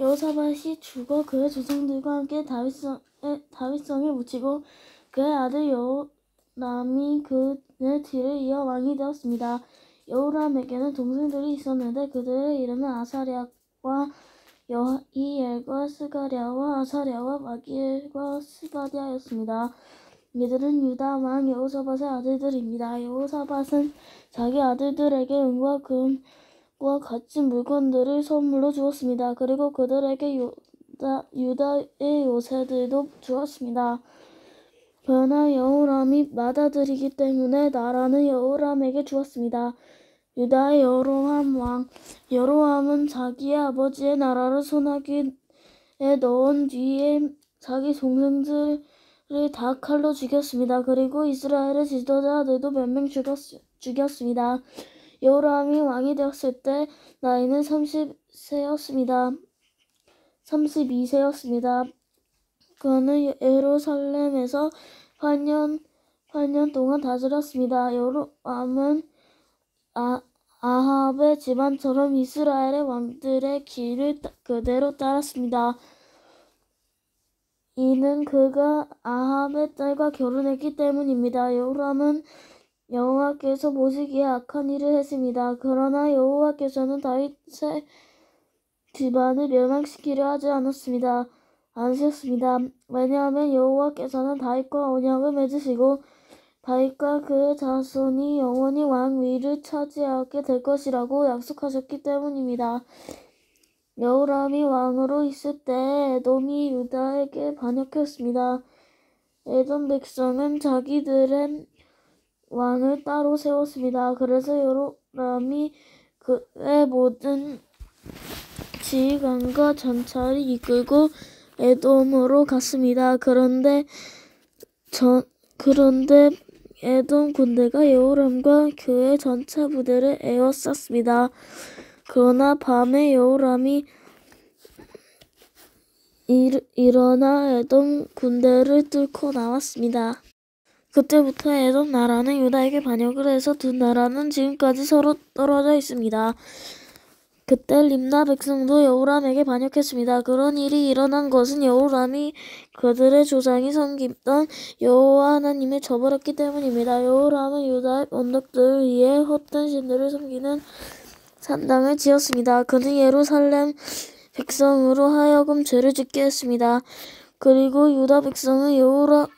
여호사밧이 죽어 그의 조상들과 함께 다윗성에 묻히고 그의 아들 여호람이 그의 뒤를 이어 왕이 되었습니다. 여호람에게는 동생들이 있었는데 그들의 이름은 아사랴와 여히엘과 스가랴와 아사랴와 마기엘과 스바디아였습니다. 이들은 유다 왕 여호사밧의 아들들입니다. 여호사밧은 자기 아들들에게 은과 금과 값진 물건들을 선물로 주었습니다. 그리고 그들에게 유다의 요새들도 주었습니다. 그러나 여호람이 맏아들이기 때문에 나라는 여호람에게 주었습니다. 유다의 여로함은 자기의 아버지의 나라를 손아귀에 넣은 뒤에 자기 동생들을 다 칼로 죽였습니다. 그리고 이스라엘의 지도자들도 몇 명 죽였습니다. 여호람이 왕이 되었을 때 나이는 32세였습니다. 그는 예루살렘에서 8년 동안 다스렸습니다. 여로함은 아합의 집안처럼 이스라엘의 왕들의 길을 그대로 따랐습니다. 이는 그가 아합의 딸과 결혼했기 때문입니다. 여호람은 여호와께서 보시기에 악한 일을 했습니다. 그러나 여호와께서는 다윗의 집안을 멸망시키려 하지 않으셨습니다. 왜냐하면 여호와께서는 다윗과 언약을 맺으시고 다윗과 그의 자손이 영원히 왕 위를 차지하게 될 것이라고 약속하셨기 때문입니다. 여호람이 왕으로 있을 때 에돔이 유다에게 반역했습니다. 에돔 백성은 자기들의 왕을 따로 세웠습니다. 그래서 여호람이 그의 모든 지휘관과 전차를 이끌고 에돔으로 갔습니다. 그런데 에돔 군대가 여호람과 그의 전차 부대를 에워쌌습니다. 그러나 밤에 여호람이 일어나 에돔 군대를 뚫고 나왔습니다. 그때부터 에돔 나라는 유다에게 반역을 해서 두 나라는 지금까지 서로 떨어져 있습니다. 그때 림나 백성도 여호람에게 반역했습니다. 그런 일이 일어난 것은 여호람이 그들의 조상이 섬기던 여호와 하나님을 저버렸기 때문입니다. 여호람은 유다의 언덕들 위에 헛된 신들을 섬기는 산당을 지었습니다. 그는 예루살렘 백성으로 하여금 죄를 짓게 했습니다. 그리고 유다 백성은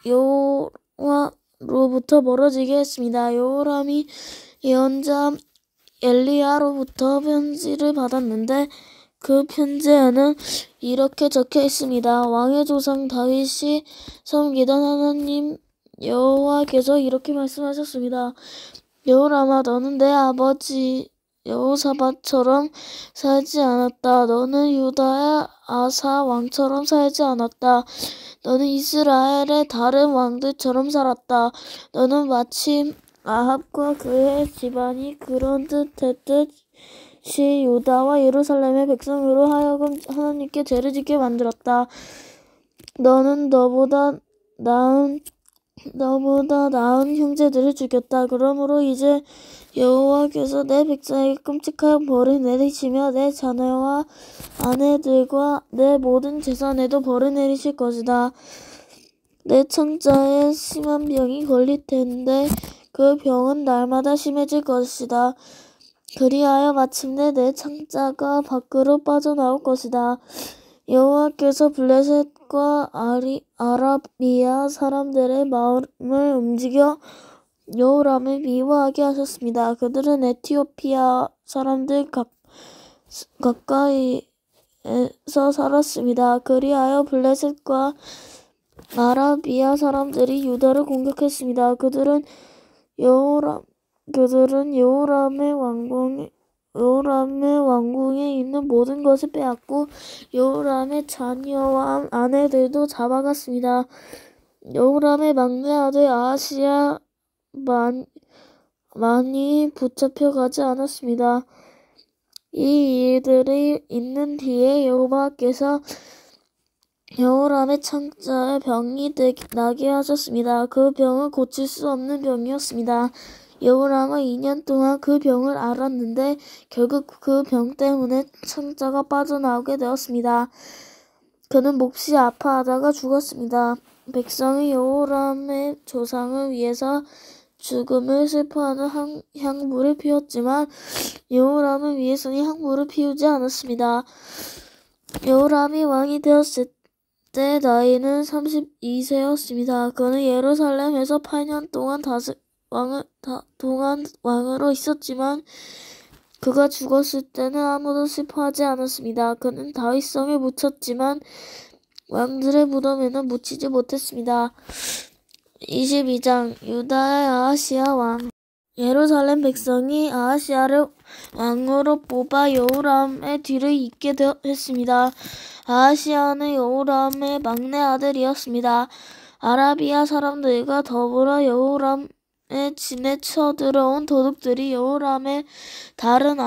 여호와로부터 멀어지게 했습니다. 여호람이 예언자 엘리야로부터 편지를 받았는데 그 편지에는 이렇게 적혀 있습니다. 왕의 조상 다윗이 섬기던 하나님 여호와께서 이렇게 말씀하셨습니다. 여호람아, 너는 내 아버지 여호사밧처럼 살지 않았다. 너는 유다의 아사 왕처럼 살지 않았다. 너는 이스라엘의 다른 왕들처럼 살았다. 너는 마치 아합과 그의 집안이 그런 듯 했듯이 유다와 예루살렘의 백성으로 하여금 하나님께 죄를 짓게 만들었다. 너는 너보다 나은 형제들을 죽였다. 그러므로 이제 여호와께서 내 백성에게 끔찍한 벌을 내리시며 내 자녀와 아내들과 내 모든 재산에도 벌을 내리실 것이다. 내 창자에 심한 병이 걸릴 텐데 그 병은 날마다 심해질 것이다. 그리하여 마침내 내 창자가 밖으로 빠져나올 것이다. 여호와께서 블레셋과 아라비아 사람들의 마음을 움직여 여호람을 미워하게 하셨습니다. 그들은 에티오피아 사람들 가까이에서 살았습니다. 그리하여 블레셋과 아라비아 사람들이 유다를 공격했습니다. 그들은 여호람의 왕궁에 있는 모든 것을 빼앗고 여호람의 자녀와 아내들도 잡아갔습니다. 여호람의 막내 아들 아하시야 많이 붙잡혀가지 않았습니다. 이 일들이 있는 뒤에 여호와께서 여호람의 창자에 병이 나게 하셨습니다. 그 병은 고칠 수 없는 병이었습니다. 여호람은 2년 동안 그 병을 앓았는데 결국 그 병 때문에 창자가 빠져나오게 되었습니다. 그는 몹시 아파하다가 죽었습니다. 백성이 여호람의 조상을 위해서 죽음을 슬퍼하는 향불을 피웠지만 여호람을 위해서는 향불을 피우지 않았습니다. 여호람이 왕이 되었을 때 나이는 32세였습니다. 그는 예루살렘에서 8년 동안 왕으로 있었지만 그가 죽었을 때는 아무도 슬퍼하지 않았습니다. 그는 다윗성에 묻혔지만 왕들의 무덤에는 묻히지 못했습니다. 22장 유다의 아하시야 왕. 예루살렘 백성이 아하시야를 왕으로 뽑아 여호람의 뒤를 잇게 했습니다. 아하시야는 여호람의 막내 아들이었습니다. 아라비아 사람들과 더불어 여호람의 진에 쳐들어온 도둑들이 여호람의 다른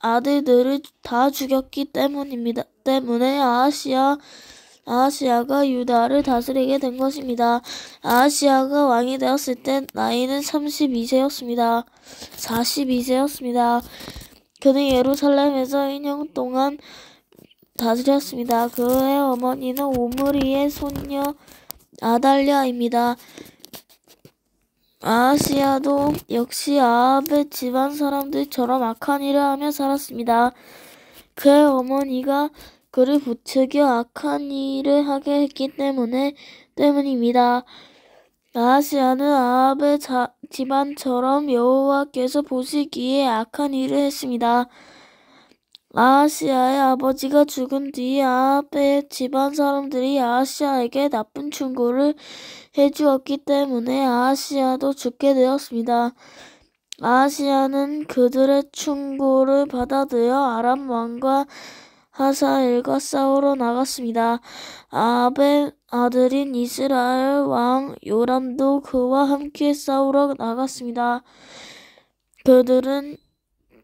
아들들을 다 죽였기 때문에 아하시야가 유다를 다스리게 된 것입니다. 아하시야가 왕이 되었을 때 나이는 42세였습니다. 그는 예루살렘에서 1년 동안 다스렸습니다. 그의 어머니는 오므리의 손녀 아달랴입니다. 아하시야도 역시 아합의 집안 사람들처럼 악한 일을 하며 살았습니다. 그의 어머니가 그를 부추겨 악한 일을 하게 했기 때문입니다. 아하시야는 아합의 집안처럼 여호와께서 보시기에 악한 일을 했습니다. 아하시야의 아버지가 죽은 뒤 아합의 집안 사람들이 아하시야에게 나쁜 충고를 해주었기 때문에 아하시야도 죽게 되었습니다. 아하시야는 그들의 충고를 받아들여 아람 왕과 하사엘과 싸우러 나갔습니다. 아합의 아들인 이스라엘 왕 요람도 그와 함께 싸우러 나갔습니다. 그들은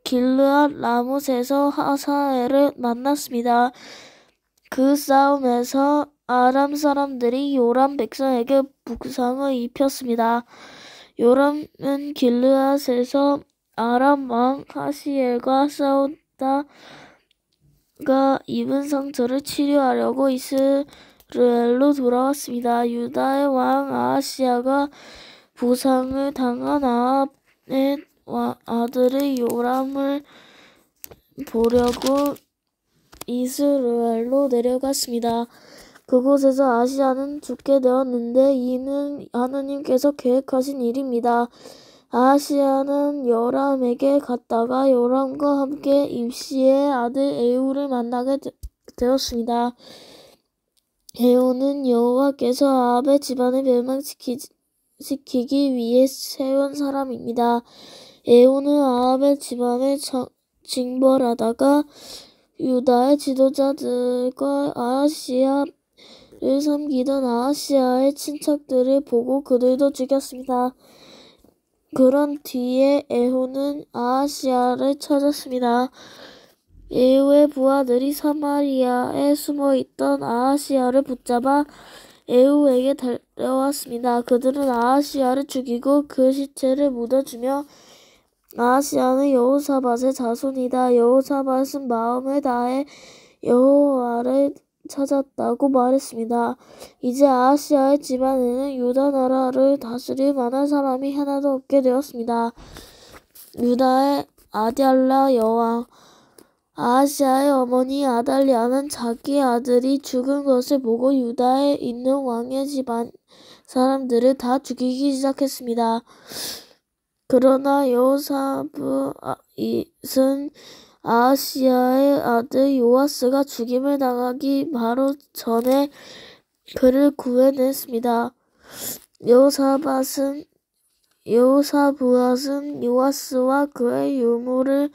길르앗 라못에서 하사엘을 만났습니다. 그 싸움에서 아람 사람들이 요람 백성에게 부상을 입혔습니다. 요람은 길르앗에서 아람 왕 하시엘과 싸우다가 입은 상처를 치료하려고 이스라엘로 돌아왔습니다. 유다의 왕 아하시야가 부상을 당한 아합의 아들의 요람을 보려고 이스라엘로 내려갔습니다. 그곳에서 아하시야는 죽게 되었는데 이는 하느님께서 계획하신 일입니다. 아하시야는 요람에게 갔다가 요람과 함께 임시의 아들 에후를 만나게 되었습니다. 에후는 여호와께서 아합의 집안을 멸망시키기 위해 세운 사람입니다. 에후는 아합의 집안을 징벌하다가 유다의 지도자들과 아하시야를 섬기던 아하시야의 친척들을 보고 그들도 죽였습니다. 그런 뒤에 에후는 아하시야를 찾았습니다. 에후의 부하들이 사마리아에 숨어있던 아하시야를 붙잡아 에후에게 달려왔습니다. 그들은 아하시야를 죽이고 그 시체를 묻어주며 아하시야는 여호사밧의 자손이다. 여호사밧은 마음을 다해 여호와를 찾았다고 말했습니다. 이제 아하시야의 집안에는 유다 나라를 다스릴 만한 사람이 하나도 없게 되었습니다. 유다의 아달랴 여왕. 아하시야의 어머니 아달랴는 자기 아들이 죽은 것을 보고 유다에 있는 왕의 집안 사람들을 다 죽이기 시작했습니다. 그러나 여호사밧은 아하시야의 아들 요아스가 죽임을 당하기 바로 전에 그를 구해냈습니다. 여호사밧은 요아스와 그의 유물을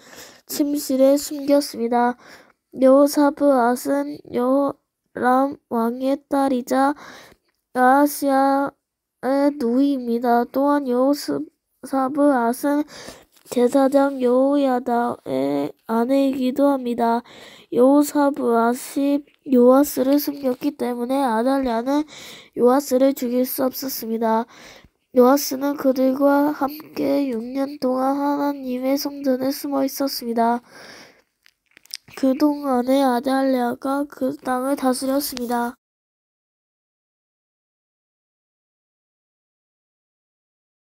침실에 숨겼습니다. 여호사밧은 여호람 왕의 딸이자 아하시야의 누이입니다. 또한 여호사밧은 제사장 여호야다의 아내이기도 합니다. 여호사밧이 요아스를 숨겼기 때문에 아달랴는 요아스를 죽일 수 없었습니다. 요아스는 그들과 함께 6년 동안 하나님의 성전에 숨어 있었습니다. 그동안에 아달랴가 그 땅을 다스렸습니다.